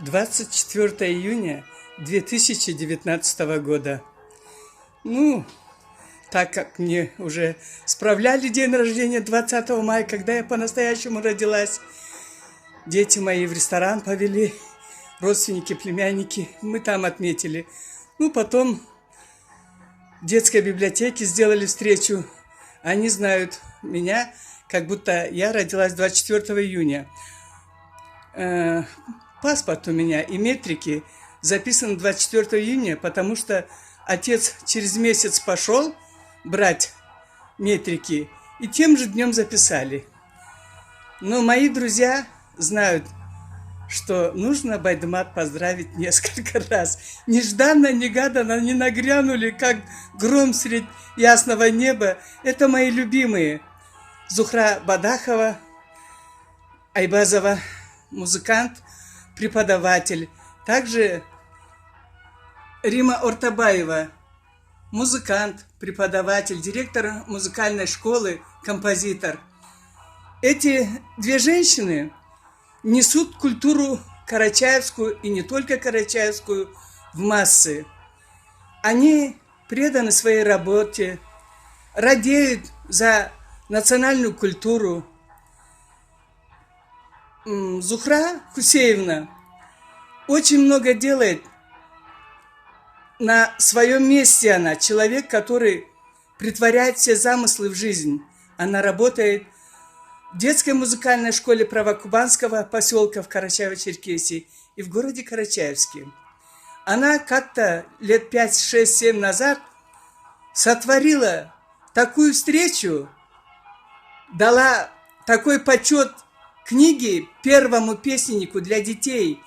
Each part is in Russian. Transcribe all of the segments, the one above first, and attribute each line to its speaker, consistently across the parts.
Speaker 1: 24 июня 2019 года. Так как мне уже справляли день рождения 20 мая, когда я по-настоящему родилась, дети мои в ресторан повели, родственники, племянники, мы там отметили. Потом в детской библиотеке сделали встречу. Они знают меня, как будто я родилась 24 июня. Паспорт у меня и метрики записан 24 июня, потому что отец через месяц пошел брать метрики, и тем же днем записали. Но мои друзья знают, что нужно Байдымат поздравить несколько раз. Нежданно-негаданно они нагрянули, как гром средь ясного неба. Это мои любимые. Зухра Бадахова, Айбазова, музыкант, преподаватель. Также Рима Ортабаева, музыкант, преподаватель, директор музыкальной школы, композитор. Эти две женщины несут культуру карачаевскую, и не только карачаевскую, в массы. Они преданы своей работе, радеют за национальную культуру. Зухра Хусеевна очень много делает. На своем месте она человек, который претворяет все замыслы в жизнь. Она работает в детской музыкальной школе Правокубанского поселка в Карачаево-Черкесии и в городе Карачаевске. Она как-то лет 5, 6, 7 назад сотворила такую встречу, дала такой почет книге первому песеннику для детей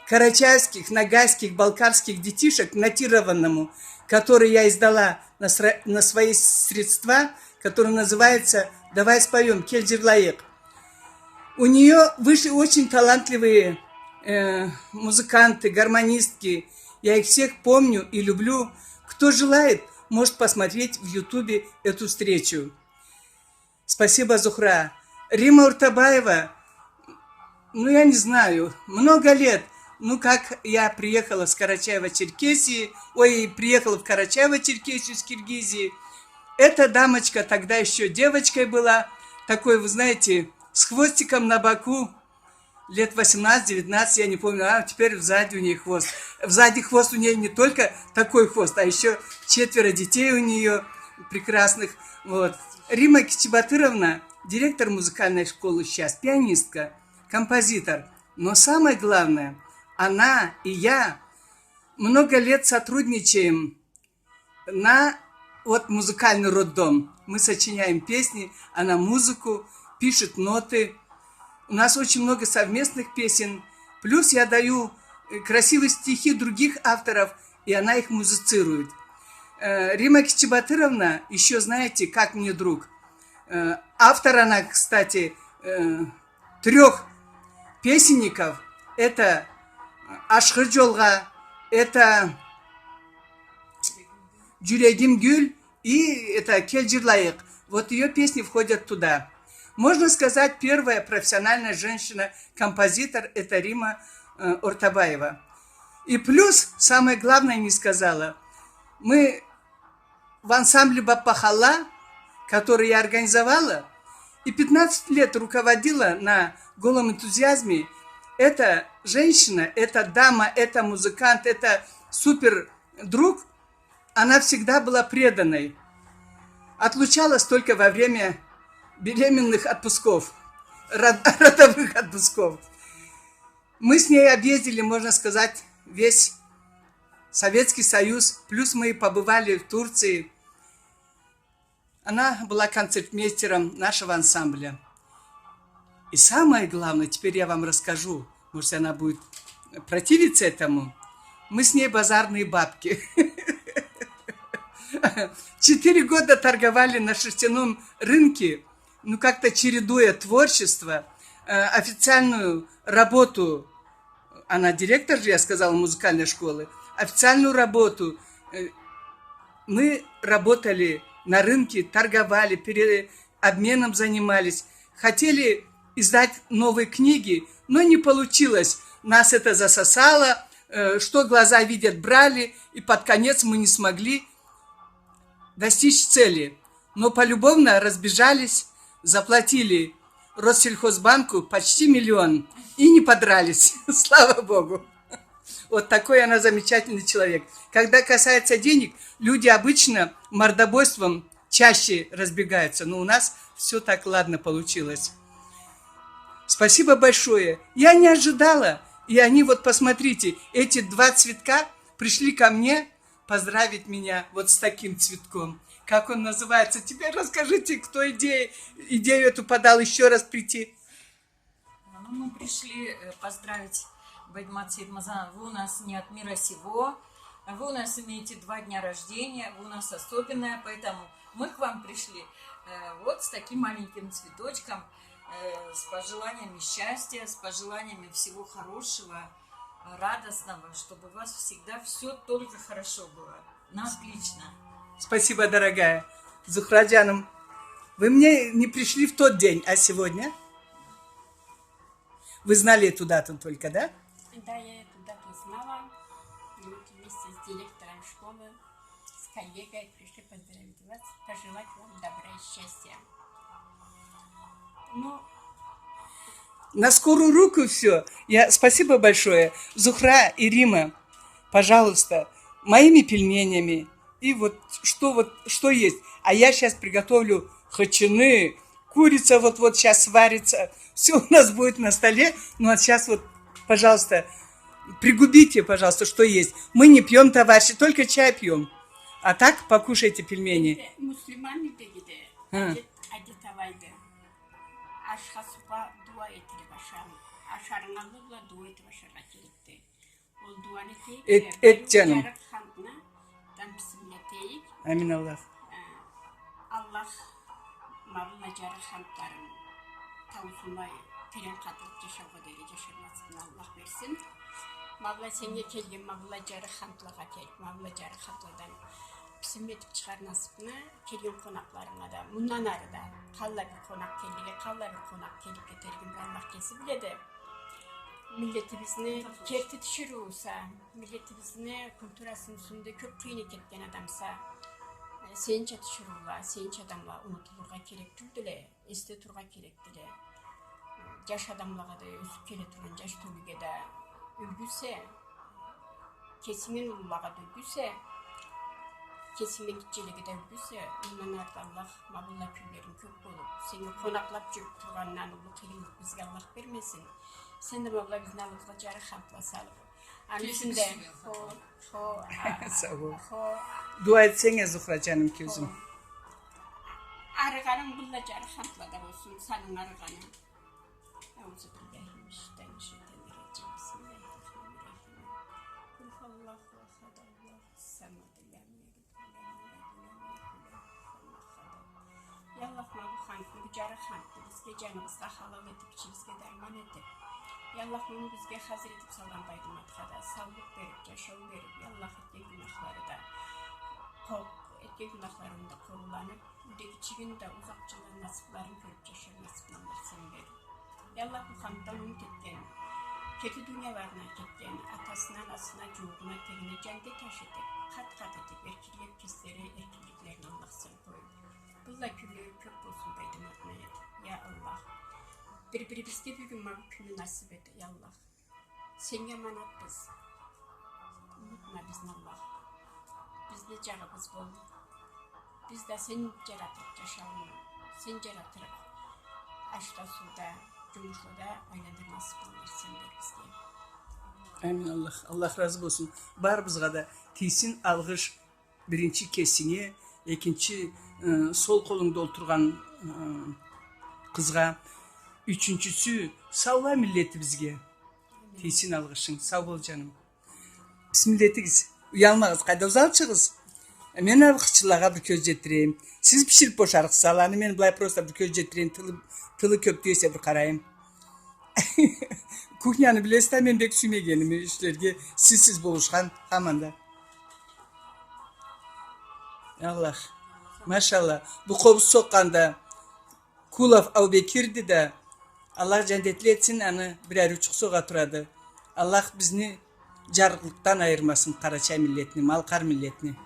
Speaker 1: карачаевских, нагайских, балкарских детишек, нотированному, который я издала на свои средства, который называется «Давай споем» Кельдирлаек. У нее вышли очень талантливые музыканты, гармонистки. Я их всех помню и люблю. Кто желает, может посмотреть в Ютубе эту встречу. Спасибо, Зухра. Рима Уртабаева, я не знаю, много лет. Как я приехала с Карачаево-Черкесии, приехала в Карачаево-Черкесию с Киргизии. Эта дамочка тогда еще девочкой была, такой, вы знаете, с хвостиком на боку, лет 18-19, я не помню, теперь сзади у нее хвост. Сзади хвост у нее не только такой хвост, а еще 4 детей у нее прекрасных. Рима Кичибатыровна, директор музыкальной школы сейчас, пианистка, композитор. Но самое главное, она и я много лет сотрудничаем на музыкальный роддом. Мы сочиняем песни, она музыку, пишет ноты. У нас очень много совместных песен. Плюс я даю красивые стихи других авторов, и она их музицирует. Рима Кичибатыровна, еще знаете, как мне друг. Автор она, кстати, 3 песенников. Это Ашхы Жолга, это Джулегим Гюль и это Кельдирлаек. Ее песни входят туда. Можно сказать, первая профессиональная женщина-композитор – это Рима Ортабаева. И плюс, самое главное не сказала, мы в ансамбле Бапахалла, который я организовала, и 15 лет руководила на голом энтузиазме. Эта женщина, эта дама, это музыкант, это супер друг, она всегда была преданной. Отлучалась только во время беременных отпусков, родовых отпусков. Мы с ней объездили, можно сказать, весь Советский Союз, плюс мы побывали в Турции. Она была концертмейстером нашего ансамбля. И самое главное, теперь я вам расскажу, может, она будет противиться этому. Мы с ней базарные бабки. 4 года торговали на шерстяном рынке, как-то чередуя творчество, официальную работу. Она директор же, я сказала, музыкальной школы. Официальную работу. Мы работали на рынке, торговали, обменом занимались. Хотели издать новые книги, но не получилось. нас это засосало, что глаза видят, брали, и под конец мы не смогли достичь цели. Но полюбовно разбежались, заплатили Россельхозбанку почти 1 миллион и не подрались, слава Богу. Вот такой она замечательный человек. Когда касается денег, люди обычно мордобойством чаще разбегаются, но у нас все так ладно получилось. Спасибо большое. Я не ожидала. И они, вот посмотрите, эти 2 цветка пришли ко мне поздравить меня вот с таким цветком. Как он называется? Теперь расскажите, кто идею эту подал еще раз прийти.
Speaker 2: Ну, мы пришли поздравить Байдмат Сейдмазан. Вы у нас не от мира сего. Вы у нас имеете 2 дня рождения. Вы у нас особенная. Поэтому мы к вам пришли вот с таким маленьким цветочком. С пожеланиями счастья, с пожеланиями всего хорошего, радостного, чтобы у вас всегда все только хорошо было. На отлично.
Speaker 1: Спасибо, дорогая. Зухраджаном, вы мне не пришли в тот день, а сегодня? Вы знали эту дату только, да?
Speaker 3: Да, я эту дату знала. Мы вместе с директором школы, с коллегой пришли поздравить вас, пожелать вам добра и счастья. Ну,
Speaker 1: на скорую руку все. Спасибо большое. Зухра и Рима, пожалуйста, моими пельменями. И вот что есть. А я сейчас приготовлю хачины. Курица вот сейчас сварится. Все у нас будет на столе. Ну а сейчас вот, пожалуйста, пригубите, пожалуйста, что есть. Мы не пьем, товарищи, только чай пьем. А так покушайте пельмени.
Speaker 3: Мусульмане dedi, adetavaydı. Aşka supa dua etiri başam. Aşarınalıkla dua eti başarıla gerekti. O dua eteyik.
Speaker 1: Et canım.
Speaker 3: Yarık hamdına, dan bismillaheyik.
Speaker 1: Amin Allah.
Speaker 3: Allah mağla jarık hamdların tavusuna teren katılık yaşağı deri yaşarmasını Allah versin. Mağla senge kelgen mağla jarık hamdlağa kelip, mağla jarık hamdladan пісім етіп шығар насыпны келген қонақларыңа да мұнан ары да қалла бір қонақ келдіге қалла бір қонақ келіп кетерген Аллах кесі біледі. Milletimizni kerti düşürürse, milletimizni kulturasını sundu köp kıyını ketken adamsa, seyince düşürürler, seyince adamlar unutulurga kerek türdüle, este turga kerek dile. Yaş adamlağa da ösüp kele turun yaş tölüge de ülgüse, kesinin ululağa da ülgüse, kesinlikle gideceğine de ülgüse, ondan artık Allah mabulla küllerin köp olup, seni konaklap cürüp turgandan ulu kıyımlık bizge Allah vermesin. Sen de mabla bizden alırsa jarı hamdla salıp. Annesinde
Speaker 1: Sağ ol. Dua etsene Zuhra canım gözüm.
Speaker 3: Arıganım bulla jarı hamdla da olsun, sanın arıganım. Euzu billahi mineşşeytanirracim. Bismillahirrahmanirrahim. Kul huvallahu ehad, Allahus samad, lam yelid ve lam yulad ve lam yekun lahu kufuven ahad. Yallah bu hamd, bu jarı hamd, bizge canımızda halal edip, içimizge derman edip. Yallah bunu bizge hazır edip salan baydımatka da, sağlık verip, yaşağı verip, yallah etken günahları da, etken günahlarını da korulanıp, üdeki çigin de uzakçılığın nasiplerini görüp yaşar nasipini Allah sen verir. Yallah bu hamddan umut etken, kötü dünyalarına ketken, atasına, anasına, cuğuna, terine, cende taş edip, kat kat edip, erkekler pisleri, erkekliklerini Allah sen koyup. Bulla külleri kök olsun baydımatına et. Ya Allah. Bir-birimizge bir gün bu günü nasip et, ya Allah. Sen yamanat biz. Unutma bizni Allah. Biz de carabız bol. Biz de sen yaratırıp yaşamını. Sen yaratırıp aşta suda, cumuşluda oynadır nasip olur sen ver bizge.
Speaker 1: Amin Allah. Allah razı olsun. Бар бізға да тейсін алғыш бірінші кесіңе, екінші сол қолыңда отырған қызға, üçüncüsü sağla milleti bizge. Teysin algışın. Sağ ol canım. Bismillah'tiz. Uyanmağız. Kayda uzalçığız. Men avıqçılağa bir köz jetireyim. Siz pişirip boşarıq salani. Men bulay prosta bir köz jetireyim. Tılı köp diyese bir karayım. Kuhnyanı bilesizler men bek sümeygenim işlerge. Sizsiz boluşkan hamanda. Allah. Maşallah. Bu kovuz soqqanda Kulaf Avbekir'di de Allah cennetli etsin, anı birer uçuk soğa turadı. Аллах бізні жарықтықтан айырмасын, Қарачай миллетini, Малқар миллетini.